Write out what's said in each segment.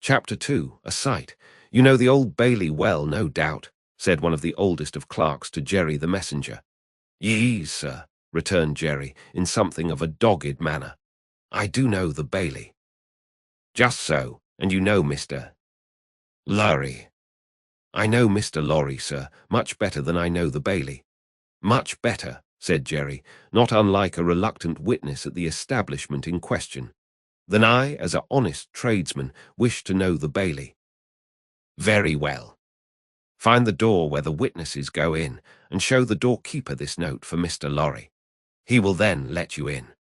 Chapter 2, A Sight. "You know the Old Bailey well, no doubt," said one of the oldest of clerks to Jerry the messenger. "Yea, sir," returned Jerry, in something of a dogged manner. "I do know the Bailey." "Just so, and you know Mr. Lorry." "I know Mr. Lorry, sir, much better than I know the Bailey." "Much better," said Jerry, not unlike a reluctant witness at the establishment in question, "than I, as a honest tradesman, wish to know the Bailey." "Very well. Find the door where the witnesses go in, and show the doorkeeper this note for Mr. Lorry. He will then let you in."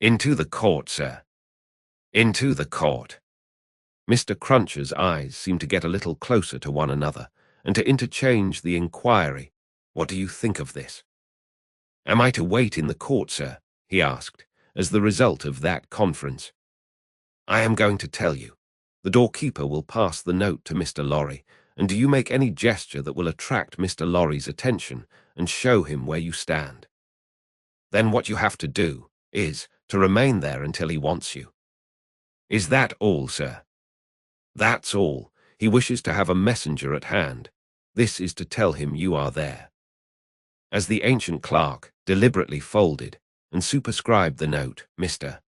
"Into the court, sir." "Into the court." Mr. Cruncher's eyes seemed to get a little closer to one another, and to interchange the inquiry, "What do you think of this?" "Am I to wait in the court, sir?" he asked, as the result of that conference. "I am going to tell you. The doorkeeper will pass the note to Mr. Lorry, and do you make any gesture that will attract Mr. Lorry's attention and show him where you stand. Then what you have to do is to remain there until he wants you." "Is that all, sir?" "That's all. He wishes to have a messenger at hand. This is to tell him you are there." As the ancient clerk deliberately folded and superscribed the note, Mr.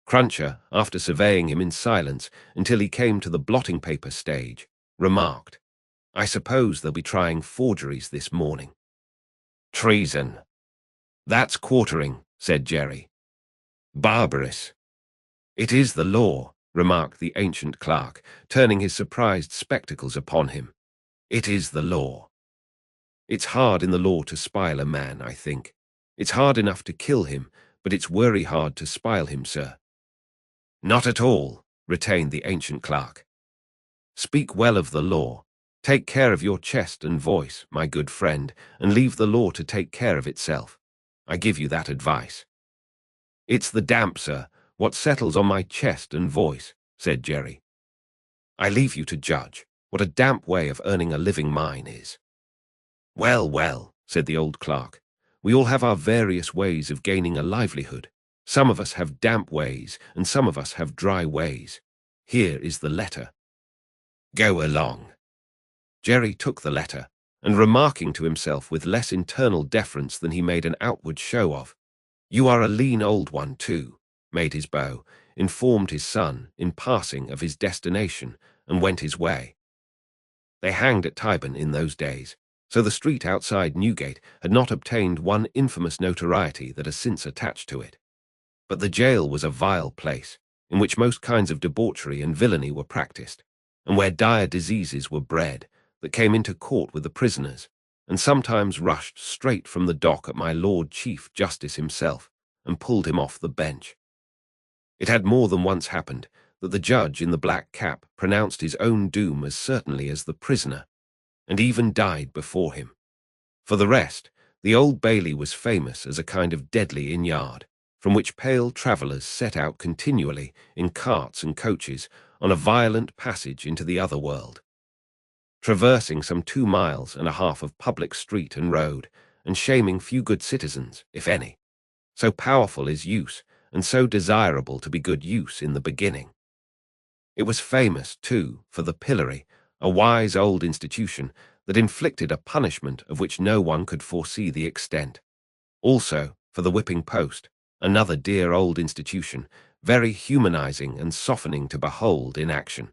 Cruncher, after surveying him in silence until he came to the blotting paper stage, remarked, "I suppose they'll be trying forgeries this morning." "Treason." "That's quartering," said Jerry. "Barbarous." "It is the law," remarked the ancient clerk, turning his surprised spectacles upon him. "It is the law. It's hard in the law to spile a man, I think. It's hard enough to kill him, but it's werry hard to spile him, sir." "Not at all," retained the ancient clerk. "Speak well of the law. Take care of your chest and voice, my good friend, and leave the law to take care of itself. I give you that advice." "It's the damp, sir, what settles on my chest and voice," said Jerry. "I leave you to judge what a damp way of earning a living mine is." "Well, well," said the old clerk, "we all have our various ways of gaining a livelihood. Some of us have damp ways, and some of us have dry ways. Here is the letter. Go along." Jerry took the letter, and remarking to himself with less internal deference than he made an outward show of, "You are a lean old one, too," made his bow, informed his son, in passing, of his destination, and went his way. They hanged at Tyburn in those days, so the street outside Newgate had not obtained one infamous notoriety that has since attached to it. But the jail was a vile place, in which most kinds of debauchery and villainy were practiced, and where dire diseases were bred, that came into court with the prisoners, and sometimes rushed straight from the dock at my Lord Chief Justice himself, and pulled him off the bench. It had more than once happened that the judge in the black cap pronounced his own doom as certainly as the prisoner, and even died before him. For the rest, the Old Bailey was famous as a kind of deadly inn-yard, from which pale travellers set out continually, in carts and coaches, on a violent passage into the other world, traversing some 2 miles and a half of public street and road, and shaming few good citizens, if any. So powerful is use, and so desirable to be good use in the beginning. It was famous, too, for the pillory, a wise old institution that inflicted a punishment of which no one could foresee the extent. Also for the whipping post, another dear old institution, very humanizing and softening to behold in action.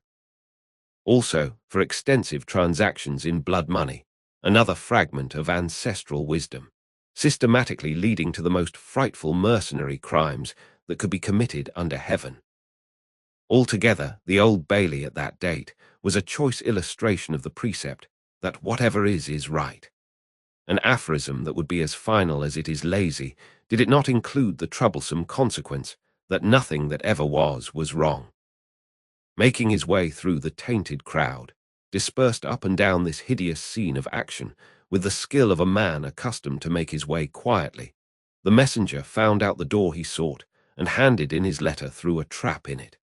Also for extensive transactions in blood money, another fragment of ancestral wisdom, systematically leading to the most frightful mercenary crimes that could be committed under heaven. Altogether, the Old Bailey at that date was a choice illustration of the precept that whatever is right. An aphorism that would be as final as it is lazy, did it not include the troublesome consequence that nothing that ever was wrong. Making his way through the tainted crowd, dispersed up and down this hideous scene of action, with the skill of a man accustomed to make his way quietly, the messenger found out the door he sought, and handed in his letter through a trap in it.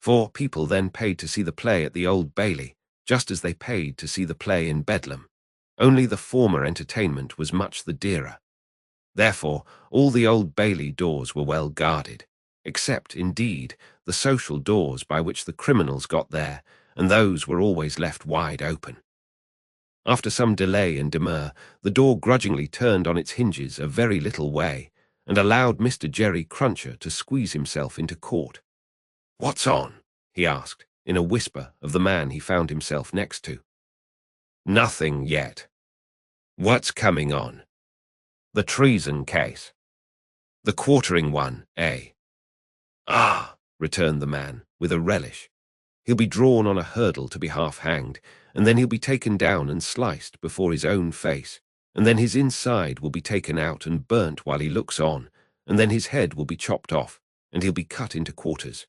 For people then paid to see the play at the Old Bailey, just as they paid to see the play in Bedlam, only the former entertainment was much the dearer. Therefore all the Old Bailey doors were well guarded, except, indeed, the social doors by which the criminals got there, and those were always left wide open. After some delay and demur, the door grudgingly turned on its hinges a very little way, and allowed Mr. Jerry Cruncher to squeeze himself into court. "What's on?" he asked, in a whisper of the man he found himself next to. "Nothing yet." "What's coming on?" "The treason case." "The quartering one, eh?" "Ah," returned the man, with a relish. "He'll be drawn on a hurdle to be half-hanged, and then he'll be taken down and sliced before his own face, and then his inside will be taken out and burnt while he looks on, and then his head will be chopped off, and he'll be cut into quarters.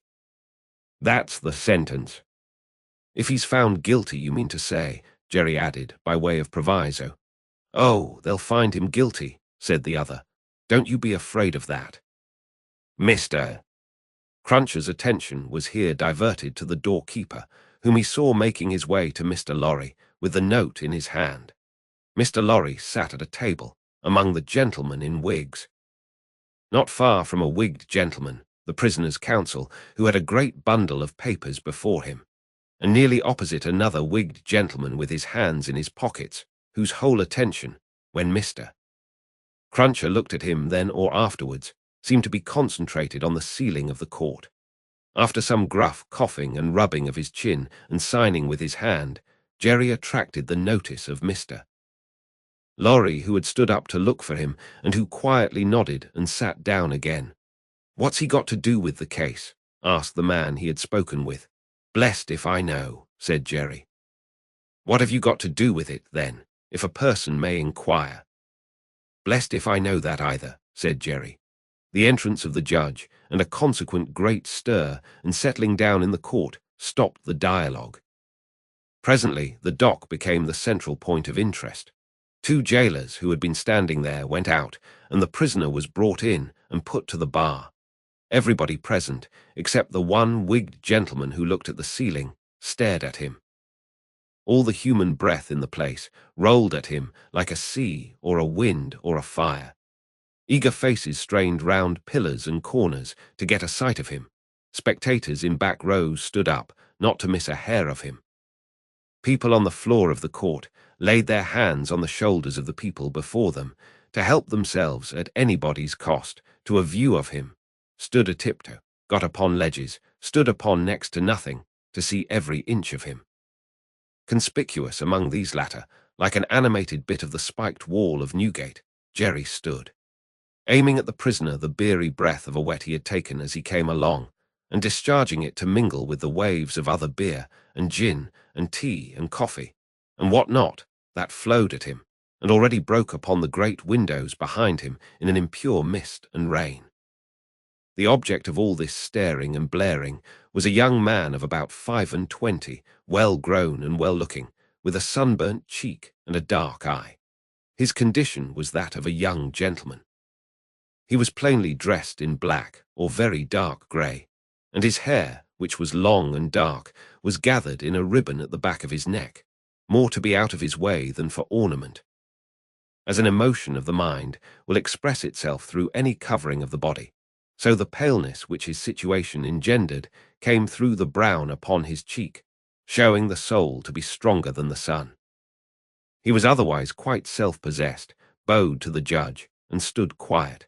That's the sentence." "If he's found guilty, you mean to say," Jerry added, by way of proviso. "Oh, they'll find him guilty," said the other. "Don't you be afraid of that." "Mr." Cruncher's attention was here diverted to the doorkeeper, whom he saw making his way to Mr. Lorry, with the note in his hand. Mr. Lorry sat at a table, among the gentlemen in wigs. Not far from a wigged gentleman, the prisoner's counsel, who had a great bundle of papers before him, and nearly opposite another wigged gentleman with his hands in his pockets, whose whole attention, when Mr. Cruncher looked at him then or afterwards, seemed to be concentrated on the ceiling of the court. After some gruff coughing and rubbing of his chin and signing with his hand, Jerry attracted the notice of Mr. Lorry, who had stood up to look for him, and who quietly nodded and sat down again. "What's he got to do with the case?" asked the man he had spoken with. "Blessed if I know," said Jerry. "What have you got to do with it, then, if a person may inquire?" "Blessed if I know that either," said Jerry. The entrance of the judge, and a consequent great stir and settling down in the court, stopped the dialogue. Presently the dock became the central point of interest. 2 jailers who had been standing there went out, and the prisoner was brought in and put to the bar. Everybody present, except the one wigged gentleman who looked at the ceiling, stared at him. All the human breath in the place rolled at him like a sea or a wind or a fire. Eager faces strained round pillars and corners to get a sight of him. Spectators in back rows stood up, not to miss a hair of him. People on the floor of the court laid their hands on the shoulders of the people before them, to help themselves at anybody's cost to a view of him, stood a tiptoe, got upon ledges, stood upon next to nothing, to see every inch of him. Conspicuous among these latter, like an animated bit of the spiked wall of Newgate, Jerry stood, aiming at the prisoner the beery breath of a wet he had taken as he came along, and discharging it to mingle with the waves of other beer and gin and tea and coffee, and what not, that flowed at him, and already broke upon the great windows behind him in an impure mist and rain. The object of all this staring and blaring was a young man of about 25, well grown and well looking, with a sunburnt cheek and a dark eye. His condition was that of a young gentleman. He was plainly dressed in black or very dark grey, and his hair, which was long and dark, was gathered in a ribbon at the back of his neck, more to be out of his way than for ornament. As an emotion of the mind will express itself through any covering of the body, so the paleness which his situation engendered came through the brown upon his cheek, showing the soul to be stronger than the sun. He was otherwise quite self-possessed, bowed to the judge, and stood quiet.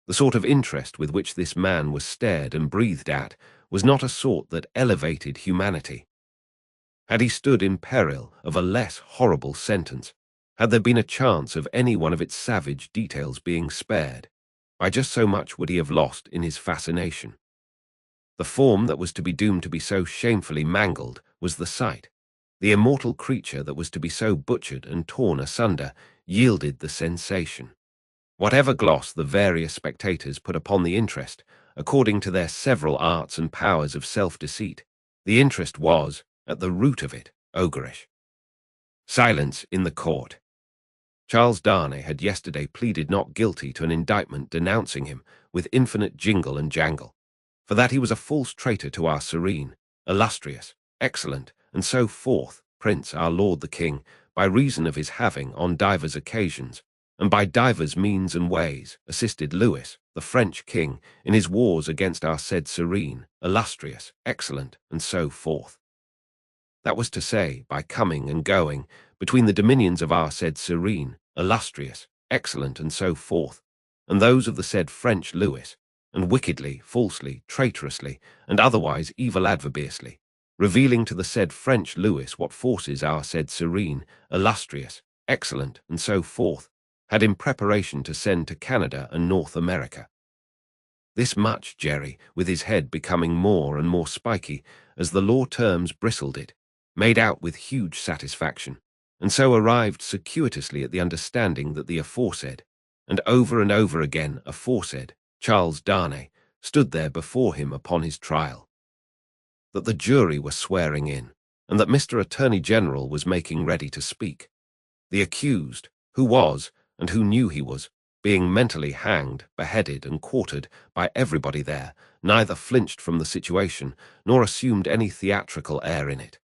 The sort of interest with which this man was stared and breathed at was not a sort that elevated humanity. Had he stood in peril of a less horrible sentence, had there been a chance of any one of its savage details being spared, by just so much would he have lost in his fascination. The form that was to be doomed to be so shamefully mangled was the sight. The immortal creature that was to be so butchered and torn asunder yielded the sensation. Whatever gloss the various spectators put upon the interest, according to their several arts and powers of self-deceit, the interest was, at the root of it, ogreish. Silence in the court. Charles Darnay had yesterday pleaded not guilty to an indictment denouncing him with infinite jingle and jangle, for that he was a false traitor to our serene, illustrious, excellent, and so forth, Prince, our Lord the King, by reason of his having, on divers occasions, and by divers means and ways, assisted Lewis, the French king, in his wars against our said serene, illustrious, excellent, and so forth. That was to say, by coming and going between the dominions of our said serene, illustrious, excellent, and so forth, and those of the said French Louis, and wickedly, falsely, traitorously, and otherwise evil adverbiously, revealing to the said French Louis what forces our said serene, illustrious, excellent, and so forth, had in preparation to send to Canada and North America. This much Jerry, with his head becoming more and more spiky as the law terms bristled it, made out with huge satisfaction, and so arrived circuitously at the understanding that the aforesaid, and over again aforesaid, Charles Darnay, stood there before him upon his trial, that the jury were swearing in, and that Mr. Attorney General was making ready to speak. The accused, who was, and who knew he was, being mentally hanged, beheaded, and quartered by everybody there, neither flinched from the situation, nor assumed any theatrical air in it.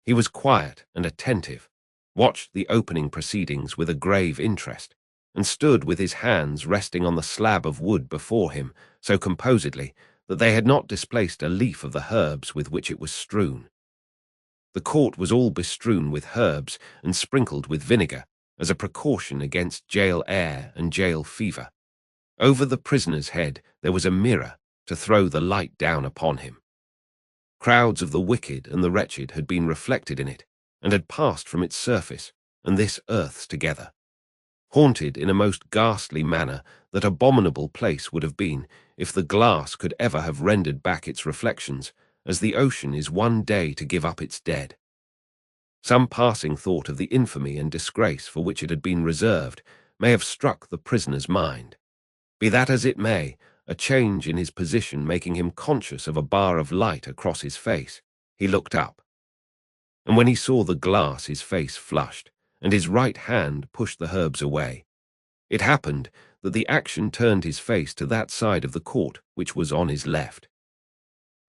He was quiet and attentive, watched the opening proceedings with a grave interest, and stood with his hands resting on the slab of wood before him so composedly that they had not displaced a leaf of the herbs with which it was strewn. The court was all bestrewn with herbs and sprinkled with vinegar, as a precaution against jail air and jail fever. Over the prisoner's head there was a mirror to throw the light down upon him. Crowds of the wicked and the wretched had been reflected in it, and had passed from its surface and this earth's together. Haunted in a most ghastly manner, that abominable place would have been, if the glass could ever have rendered back its reflections, as the ocean is one day to give up its dead. Some passing thought of the infamy and disgrace for which it had been reserved may have struck the prisoner's mind. Be that as it may, a change in his position making him conscious of a bar of light across his face, he looked up. And when he saw the glass, his face flushed, and his right hand pushed the herbs away. It happened that the action turned his face to that side of the court which was on his left.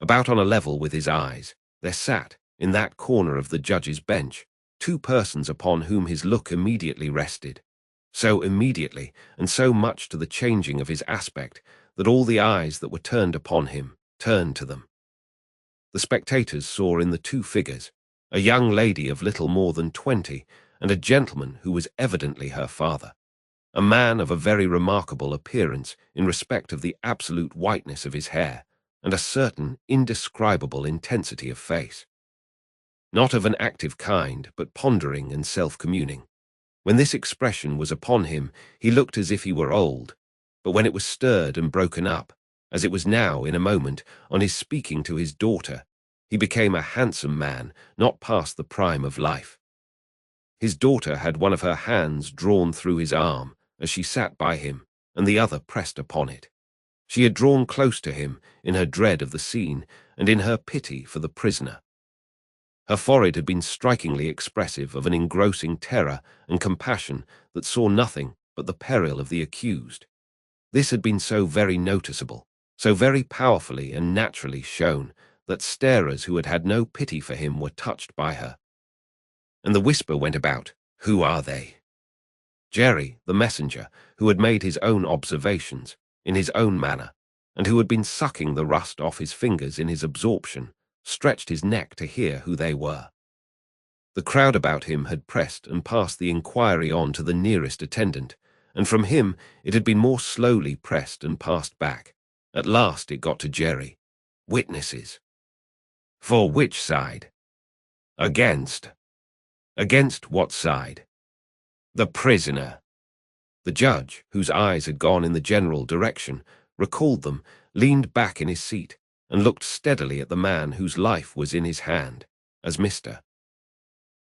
About on a level with his eyes, there sat, in that corner of the judge's bench, two persons upon whom his look immediately rested, so immediately and so much to the changing of his aspect that all the eyes that were turned upon him turned to them. The spectators saw in the two figures a young lady of little more than 20 and a gentleman who was evidently her father, a man of a very remarkable appearance in respect of the absolute whiteness of his hair and a certain indescribable intensity of face. Not of an active kind, but pondering and self-communing. When this expression was upon him, he looked as if he were old, but when it was stirred and broken up, as it was now in a moment, on his speaking to his daughter, he became a handsome man, not past the prime of life. His daughter had one of her hands drawn through his arm as she sat by him, and the other pressed upon it. She had drawn close to him in her dread of the scene and in her pity for the prisoner. Her forehead had been strikingly expressive of an engrossing terror and compassion that saw nothing but the peril of the accused. This had been so very noticeable, so very powerfully and naturally shown, that starers who had had no pity for him were touched by her. And the whisper went about, "Who are they?" Jerry, the messenger, who had made his own observations, in his own manner, and who had been sucking the rust off his fingers in his absorption, stretched his neck to hear who they were. The crowd about him had pressed and passed the inquiry on to the nearest attendant, and from him it had been more slowly pressed and passed back. At last it got to Jerry. Witnesses. For which side? Against. Against what side? The prisoner. The judge, whose eyes had gone in the general direction, recalled them, leaned back in his seat, and looked steadily at the man whose life was in his hand, as Mr.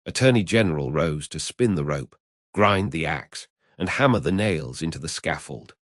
Attorney General rose to spin the rope, grind the axe, and hammer the nails into the scaffold.